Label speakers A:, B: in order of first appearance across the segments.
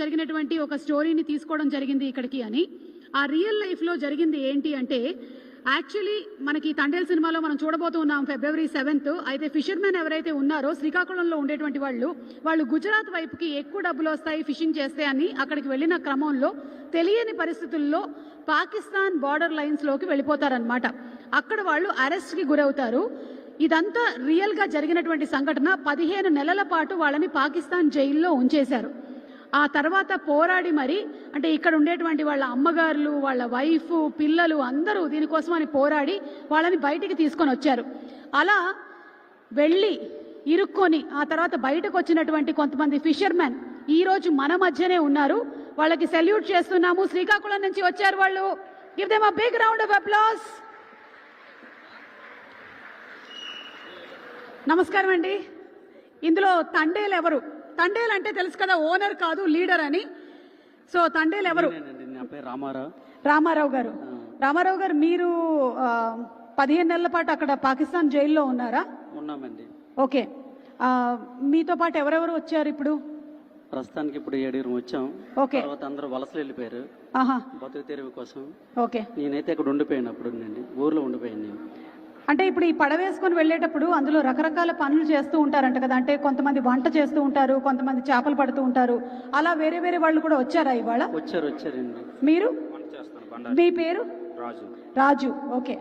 A: జరిగినటువంటి ఒక స్టోరీని తీసుకోవడం జరిగింది ఇక్కడికి అని. ఆ రియల్ లైఫ్లో జరిగింది ఏంటి అంటే, యాక్చువల్లీ మనకి తండేల్ సినిమాలో మనం చూడబోతున్నాం February 7th. అయితే ఫిషర్మెన్ ఎవరైతే ఉన్నారో శ్రీకాకుళంలో ఉండేటువంటి వాళ్ళు గుజరాత్ వైపుకి ఎక్కువ డబ్బులు వస్తాయి ఫిషింగ్ చేస్తే అని అక్కడికి వెళ్ళిన క్రమంలో తెలియని పరిస్థితుల్లో పాకిస్తాన్ బార్డర్ లైన్స్లోకి వెళ్ళిపోతారనమాట. అక్కడ వాళ్ళు అరెస్ట్కి గురవుతారు. ఇదంతా రియల్గా జరిగినటువంటి సంఘటన. 15 నెలల పాటు వాళ్ళని పాకిస్తాన్ జైల్లో ఉంచేశారు. ఆ తర్వాత పోరాడి మరి, అంటే ఇక్కడ ఉండేటువంటి వాళ్ళ అమ్మగారులు, వాళ్ళ వైఫ్, పిల్లలు అందరూ దీనికోసమని పోరాడి వాళ్ళని బయటికి తీసుకొని వచ్చారు. అలా వెళ్ళి ఇరుక్కొని ఆ తర్వాత బయటకు వచ్చినటువంటి కొంతమంది ఫిషర్మెన్ ఈరోజు మన మధ్యనే ఉన్నారు. వాళ్ళకి సెల్యూట్ చేస్తున్నాము. శ్రీకాకుళం నుంచి వచ్చారు వాళ్ళు. Give them a big round of applause. నమస్కారం అండి. ఇందులో తండేల్ ఎవరు? తండేల్ అంటే తెలుసు కదా, ఓనర్ కాదు లీడర్ అని. సో తండేల్ ఎవరు? రామారావు గారు. రామారావు గారు, మీరు 15 నెలల పాటు అక్కడ పాకిస్తాన్ జైల్లో ఉన్నారా?
B: ఉన్నామండి.
A: ఓకే. మీతో పాటు ఎవరెవరు వచ్చారు ఇప్పుడు?
B: ప్రస్తుతానికి ఇప్పుడు 7 వచ్చాం.
A: ఓకే.
B: తర్వాత అందరూ వలసలు వెళ్ళిపోయారు బతుకు తెరువు కోసం.
A: ఓకే.
B: నేనైతే ఇక్కడ ఉండిపోయాను. అప్పుడు ఊర్లో ఉండిపోయాను నేను.
A: అంటే ఇప్పుడు ఈ పడవేసుకొని వెళ్ళేటప్పుడు అందులో రకరకాల పనులు చేస్తూ ఉంటారంట కదా. అంటే కొంతమంది వంట చేస్తూ ఉంటారు, కొంతమంది చేపలు పడుతూ ఉంటారు. అలా వేరే వేరే వాళ్ళు కూడా వచ్చారా ఇవాళ?
B: వచ్చారండి.
A: మీరు? మీ పేరు? రాజు. ఓకే.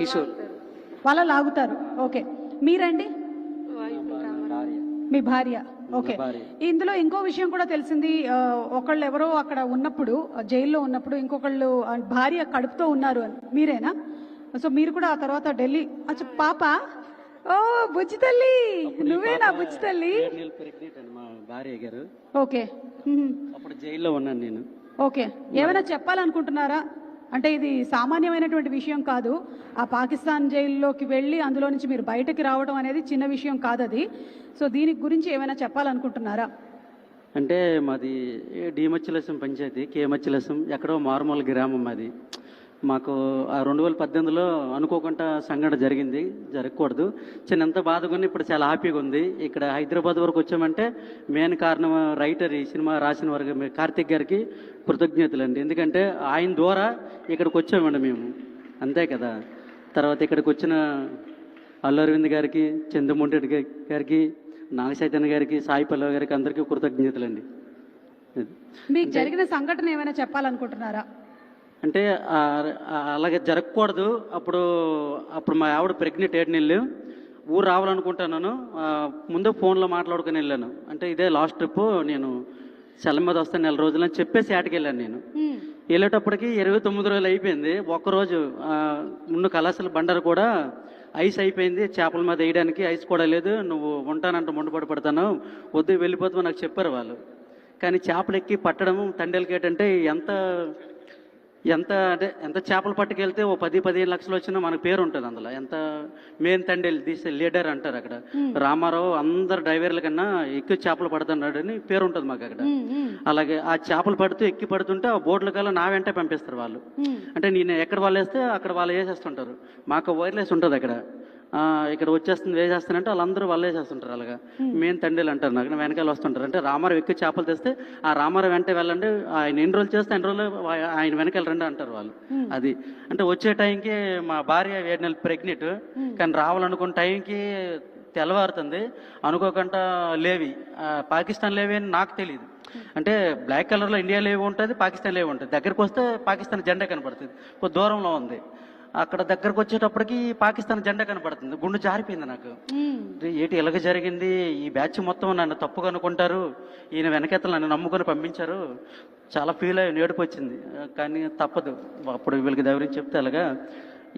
B: కిషోర్.
A: వాళ్ళ లాగుతారు. ఓకే. మీరండి? మీ భార్య. ఓకే. ఇందులో ఇంకో విషయం కూడా తెలిసింది. ఒకళ్ళు ఎవరో అక్కడ ఉన్నప్పుడు, జైల్లో ఉన్నప్పుడు ఇంకొకళ్ళు భార్య కడుపుతో ఉన్నారు అని. మీరేనా? సో మీరు కూడా ఆ తర్వాత ఢిల్లీ. అచ్చా, పాప. ఓ బుజ్జి తల్లి, నువ్వేనా బుజ్జి తల్లి?
B: భార్య గారు.
A: ఓకే.
B: అప్పుడు జైల్లో ఉన్నాను నేను.
A: ఓకే. ఏమైనా చెప్పాలనుకుంటున్నారా? అంటే ఇది సామాన్యమైనటువంటి విషయం కాదు. ఆ పాకిస్తాన్ జైల్లోకి వెళ్ళి అందులో నుంచి మీరు బయటకి రావడం అనేది చిన్న విషయం కాదు అది. సో దీని గురించి ఏమైనా చెప్పాలనుకుంటున్నారా?
B: అంటే మాది డిమచ్చిలసం పంచాయతీ, కేమచ్చిలసం, ఎక్కడో మారుమూల గ్రామం అది. మాకు ఆ 2018లో అనుకోకుండా సంఘటన జరిగింది. జరగకూడదు. చిన్నంత బాధగా ఉంది. ఇప్పుడు చాలా హ్యాపీగా ఉంది. ఇక్కడ హైదరాబాద్ వరకు వచ్చామంటే మెయిన్ కారణం రైటర్, ఈ సినిమా రాసిన వారికి కార్తిక్ గారికి కృతజ్ఞతలండి. ఎందుకంటే ఆయన ద్వారా ఇక్కడికి వచ్చామండి మేము, అంతే కదా. తర్వాత ఇక్కడికి వచ్చిన అల్లు అరవింద్ గారికి, చంద్రమోహన్ గారికి, నాగ చైతన్య గారికి, సాయి పల్లవి గారికి అందరికీ కృతజ్ఞతలండి.
A: మీకు జరిగిన సంఘటన ఏమైనా చెప్పాలనుకుంటున్నారా?
B: అంటే అలాగే జరగకూడదు. అప్పుడు మా ఆవిడ ప్రెగ్నెంట్ 7 నెలలు. ఊరు రావాలనుకుంటున్నాను. ముందు ఫోన్లో మాట్లాడుకుని వెళ్ళాను. అంటే ఇదే లాస్ట్ ట్రిప్, నేను సెల మీద వస్తాను 4 రోజులని చెప్పేసి ఆటకి వెళ్ళాను. నేను వెళ్ళేటప్పటికి 29 రోజులు అయిపోయింది. ఒక్కరోజు ముందు కళాశాల బండరు కూడా ఐస్ అయిపోయింది. చేపల మీద వేయడానికి ఐస్ కూడా లేదు. నువ్వు ఉంటానంటే ముందుపడి పడతాను, వద్దు వెళ్ళిపోతావు నాకు చెప్పారు వాళ్ళు. కానీ చేపలు ఎక్కి పట్టడం తండేల్ గేట్ అంటే ఎంత చేపలు పట్టుకెళ్తే ఓ 10-15 లక్షలు వచ్చినా మనకు పేరు ఉంటుంది అందులో. ఎంత మెయిన్ తండేల్ తీసే లీడర్ అంటారు అక్కడ. రామారావు అందరు డ్రైవర్ల కన్నా ఎక్కువ చేపలు పడుతున్నాడు అని పేరు ఉంటుంది మాకు అక్కడ. అలాగే ఆ చేపలు ఎక్కి పడుతుంటే ఆ బోట్ల కల్లా నా వెంటే పంపిస్తారు వాళ్ళు. అంటే నేను ఎక్కడ వాళ్ళు వేస్తే అక్కడ వాళ్ళు వేసేస్తుంటారు. మాకు వైర్లెస్ ఉంటుంది అక్కడ. ఇక్కడ వచ్చేస్తుంది వేసేస్తానంటే వాళ్ళందరూ వాళ్ళు వేసేస్తుంటారు. అలాగా మెయిన్ తండ్రిలు అంటారు. నాకు వెనకాల వస్తుంటారు. అంటే రామారావు ఎక్కువ చేపలు తెస్తే ఆ రామారావు వెంట వెళ్ళండి, ఆయన ఎన్ని రోజులు చేస్తే 2 రోజులు ఆయన వెనకాల రండి అంటారు వాళ్ళు. అది అంటే వచ్చే టైంకి మా భార్య 7 నెలలు ప్రెగ్నెంట్. కానీ రావాలనుకున్న టైంకి తెల్లవారుతుంది. అనుకోకుండా లేవి, పాకిస్తాన్ లేవి అని నాకు తెలియదు. అంటే బ్లాక్ కలర్లో ఇండియా లేవి ఉంటుంది, పాకిస్తాన్ లేవి ఉంటుంది. దగ్గరకు వస్తే పాకిస్తాన్ జెండా కనపడుతుంది. కొద్ది దూరంలో ఉంది. అక్కడ దగ్గరకు వచ్చేటప్పటికి పాకిస్తాన్ జెండా కనపడుతుంది. గుండె జారిపోయింది నాకు. ఏంటి ఇలాగ జరిగింది? ఈ బ్యాచ్ మొత్తం నన్ను తప్పుగా అనుకుంటారు, ఈయన వెనకెత్తలు నన్ను నమ్ముకొని పంపించారు. చాలా ఫీల్ అయ్యి ఏడుపు వచ్చింది. కానీ తప్పదు. అప్పుడు వీళ్ళకి దగ్గరించి చెప్తే అలాగా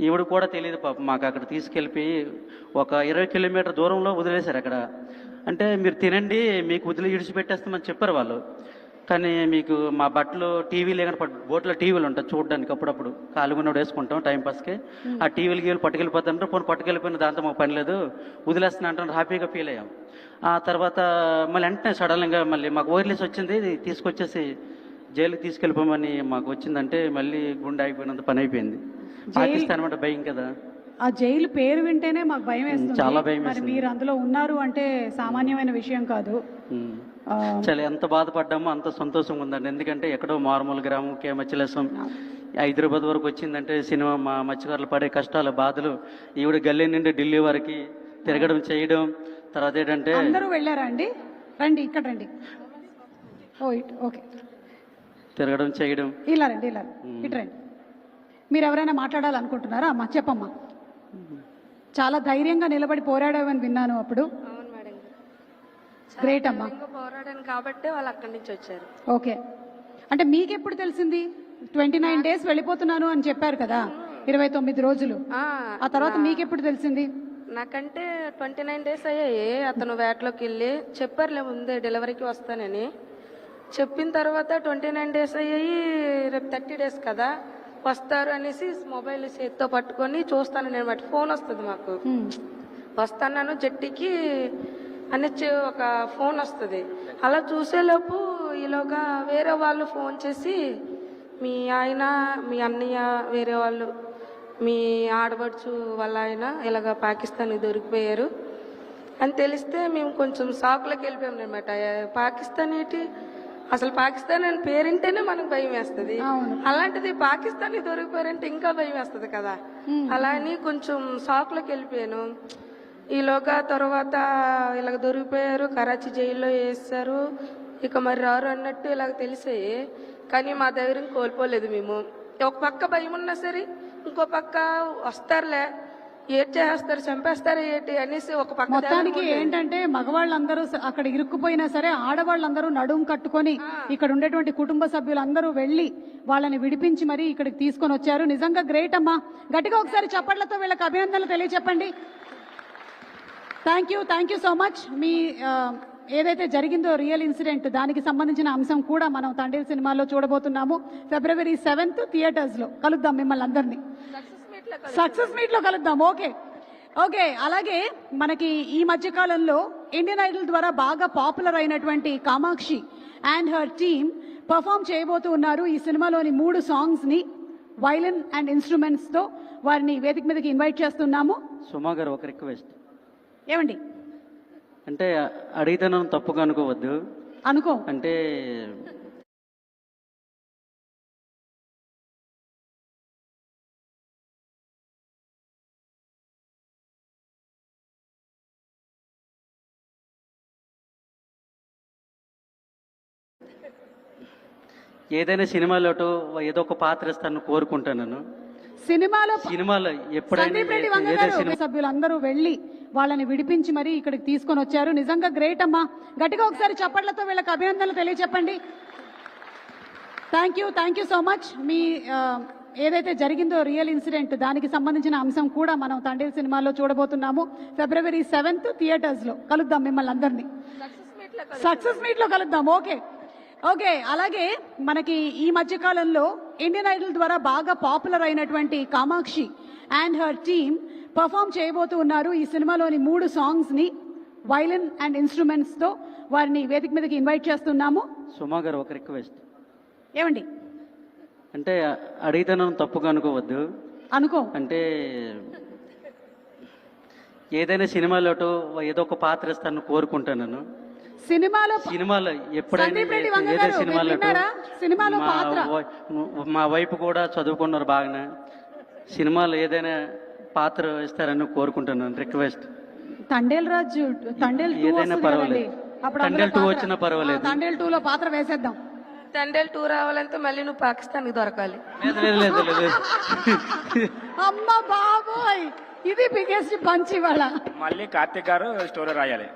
B: ఈవిడ కూడా తెలియదు పాపం. మాకు అక్కడ తీసుకెళ్ళిపోయి ఒక 20 కిలోమీటర్ దూరంలో వదిలేశారు అక్కడ. అంటే మీరు తినండి, మీకు వదిలి ఇడిచిపెట్టేస్తామని చెప్పారు వాళ్ళు. కానీ మీకు మా బట్టలు టీవీ లేకుండా బోట్లో టీవీలు ఉంటాయి చూడడానికి. అప్పుడప్పుడు కాలుగున్నప్పుడు వేసుకుంటాం టైంపాస్కి. ఆ టీవీలు పట్టుకెళ్ళిపోతుంటారు. పోనీ పట్టుకెళ్ళిపోయిన దాంతో మాకు పని లేదు, వదిలేస్తున్నా అంటారు. హ్యాపీగా ఫీల్ అయ్యాం. ఆ తర్వాత మళ్ళీ వెంటనే సడన్గా మళ్ళీ మాకు వైర్లెస్ వచ్చింది. తీసుకొచ్చేసి జైలుకి తీసుకెళ్ళిపోమని మాకు వచ్చిందంటే మళ్ళీ గుండె అయిపోయినంత పని అయిపోయింది. పాకిస్తాన్ అంటే భయం కదా.
A: ఆ జైలు పేరు వింటేనే మాకు భయం వేస్తుంది.
B: చాలా భయం
A: మరి మీరు అందులో ఉన్నారు అంటే సామాన్యమైన విషయం కాదు.
B: చాలా ఎంత బాధపడ్డామో అంత సంతోషంగా ఉందండి. ఎందుకంటే ఎక్కడో మారుమూల గ్రామం కేమచ్చలేసం హైదరాబాద్ వరకు వచ్చిందంటే సినిమా మా మత్స్యకారులు పడే కష్టాలు బాధలు ఈవిడ గల్లీ నుండి ఢిల్లీ వరకు తిరగడం చేయడం. తర్వాత ఏంటంటే
A: అందరూ వెళ్ళారా అండి? రండి ఇక్కడ రండి. ఓకే,
B: తిరగడం చేయడం.
A: ఇలా రండి, ఇలా ఇటు రండి. మీరు ఎవరైనా మాట్లాడాలనుకుంటున్నారా? అమ్మా చెప్పమ్మా. చాలా ధైర్యంగా నిలబడి పోరాడావని విన్నాను అప్పుడు.
C: అవును మేడం,
A: గ్రేట్ అమ్మా.
C: పోరాడాను కాబట్టి వాళ్ళు అక్కడి నుంచి వచ్చారు.
A: ఓకే, అంటే మీకెప్పుడు తెలిసింది? 29 days వెళ్ళిపోతున్నాను అని చెప్పారు కదా, 29 రోజులు. ఆ తర్వాత మీకెప్పుడు తెలిసింది?
C: నాకంటే 29 days అయ్యాయి. అతను వేటలోకి వెళ్ళి చెప్పారులే ముందే డెలివరీకి వస్తానని. చెప్పిన తర్వాత 29 days అయ్యాయి. రేపు 30 days కదా వస్తారు అనేసి మొబైల్ చేతితో పట్టుకొని చూస్తాను నేను. బట్టి ఫోన్ వస్తుంది మాకు, వస్తాను జట్టికి అని ఒక ఫోన్ వస్తుంది. అలా చూసేలోపు ఈలోగా వేరే వాళ్ళు ఫోన్ చేసి మీ ఆయన, మీ అన్నయ్య, వేరే వాళ్ళు, మీ ఆడబడుచు వాళ్ళ ఆయన ఇలాగ పాకిస్తాన్కి దొరికిపోయారు అని తెలిస్తే మేము కొంచెం షాక్లోకి వెళ్ళిపోయాం అనమాట. పాకిస్తాన్ ఏంటి, అసలు పాకిస్తాన్ అని పేరింటేనే మనకు భయం వేస్తుంది. అలాంటిది పాకిస్తాన్కి దొరికిపోయారంటే ఇంకా భయం వేస్తుంది కదా. అలా అని కొంచెం షాక్లోకి వెళ్ళిపోయాను. ఈలోగా తర్వాత ఇలాగ దొరికిపోయారు, కరాచీ జైల్లో వేస్తారు, ఇక మరి రారు అన్నట్టు ఇలాగ తెలిసాయి. కానీ మా ధైర్యం కోల్పోలేదు మేము. ఒక పక్క భయం ఉన్నా సరే ఇంకో పక్క వస్తారులే, ఏడ్ చేస్తారు, చంపేస్తారు ఏంటి అనేసి ఒక పక్క.
A: మొత్తానికి ఏంటంటే మగవాళ్ళందరూ అక్కడ ఇరుక్కుపోయినా సరే ఆడవాళ్ళందరూ నడుము కట్టుకొని ఇక్కడ ఉండేటువంటి కుటుంబ సభ్యులందరూ వెళ్ళి వాళ్ళని విడిపించి మరి ఇక్కడికి తీసుకొని వచ్చారు. నిజంగా గ్రేట్ అమ్మా. గట్టిగా ఒకసారి చప్పట్లతో వీళ్ళకి అభినందనలు తెలియచెప్పండి. Thank you so much. మీ ఏదైతే జరిగిందో రియల్ ఇన్సిడెంట్, దానికి సంబంధించిన అంశం కూడా మనం తండేల్ సినిమాలో చూడబోతున్నాము. February 7th థియేటర్స్ లో కలుద్దాం మిమ్మల్ని అందరినీ. సక్సెస్ మీట్ లో కలుద్దాం. ఓకే. అలాగే మనకి ఈ మధ్య కాలంలో ఇండియన్ ఐడల్ ద్వారా బాగా పాపులర్ అయినటువంటి Kamakshi and her team perform చేయబోతూ ఉన్నారు. ఈ సినిమాలోని 3 songs ని వైలిన్ అండ్ ఇన్స్ట్రుమెంట్స్ తో వారిని వేదిక మీదకి ఇన్వైట్ చేస్తున్నాము.
B: సుమా గారు ఒక రిక్వెస్ట్.
A: ఏమండి?
B: అంటే అడిగితే నన్ను తప్పుగా అనుకోవద్దు.
A: అనుకో.
B: అంటే ఏదైనా సినిమాలో ఏదో ఒక పాత్ర ఇస్తాను కోరుకుంటాను. సినిమాలో ఎప్పుడైనా
A: సభ్యులందరూ వెళ్ళి వాళ్ళని విడిపించి మరి ఇక్కడికి తీసుకొని వచ్చారు. నిజంగా గ్రేట్ అమ్మా. గట్టిగా ఒకసారి చప్పట్లతో వీళ్ళకి అభినందనలు తెలియచెప్పండి. Thank you so much. మీ ఏదైతే జరిగిందో రియల్ ఇన్సిడెంట్, దానికి సంబంధించిన అంశం కూడా మనం తండేల్ సినిమాలో చూడబోతున్నాము. February 7th థియేటర్స్ లో కలుద్దాం మిమ్మల్ని అందరినీ. సక్సెస్ మీట్ లో కలుద్దాం. ఓకే. అలాగే మనకి ఈ మధ్య కాలంలో ఇండియన్ ఐడల్ ద్వారా బాగా పాపులర్ అయినటువంటి Kamakshi and her team perform చేయబోతూ ఉన్నారు. ఈ సినిమాలోని 3 songs ని వైలిన్ అండ్ ఇన్స్ట్రుమెంట్స్ తో వారిని వేదిక మీదకి ఇన్వైట్ చేస్తున్నాము.
B: సుమా గారు ఒక రిక్వెస్ట్.
A: ఏమండి?
B: అంటే అడిగితే నన్ను తప్పుగా అనుకోవద్దు.
A: అనుకో.
B: అంటే ఏదైనా సినిమాలో ఏదో ఒక పాత్ర ఇస్తాను కోరుకుంటాను. సినిమాలో ఎప్పుడైనా ఏదో సినిమాలో మా వైపు కూడా చదువుకున్నారు బాగానే. సినిమాలో ఏదైనా పాత్ర ఇస్తారని కోరుకుంటున్నాను. రిక్వెస్ట్.
A: తండేల్ రాజు, తండేల్
B: ఏదైనా పర్వాలేదు. తండేల్ 2 వచ్చినా పర్వాలేదు.
A: తండేల్ 2లో పాత్ర వేసేద్దాం.
C: తండేల్ 2 రావాలంటే మళ్ళీ నువ్వు పాకిస్తాన్కి దొరకాలి.
B: లేదు.
A: అమ్మ బాబోయ్, ఇది బిగ్గెస్ట్ పంచ్ ఇవాళ.
D: మళ్ళీ కార్తిక్ గారు స్టోరీ రాయాలి.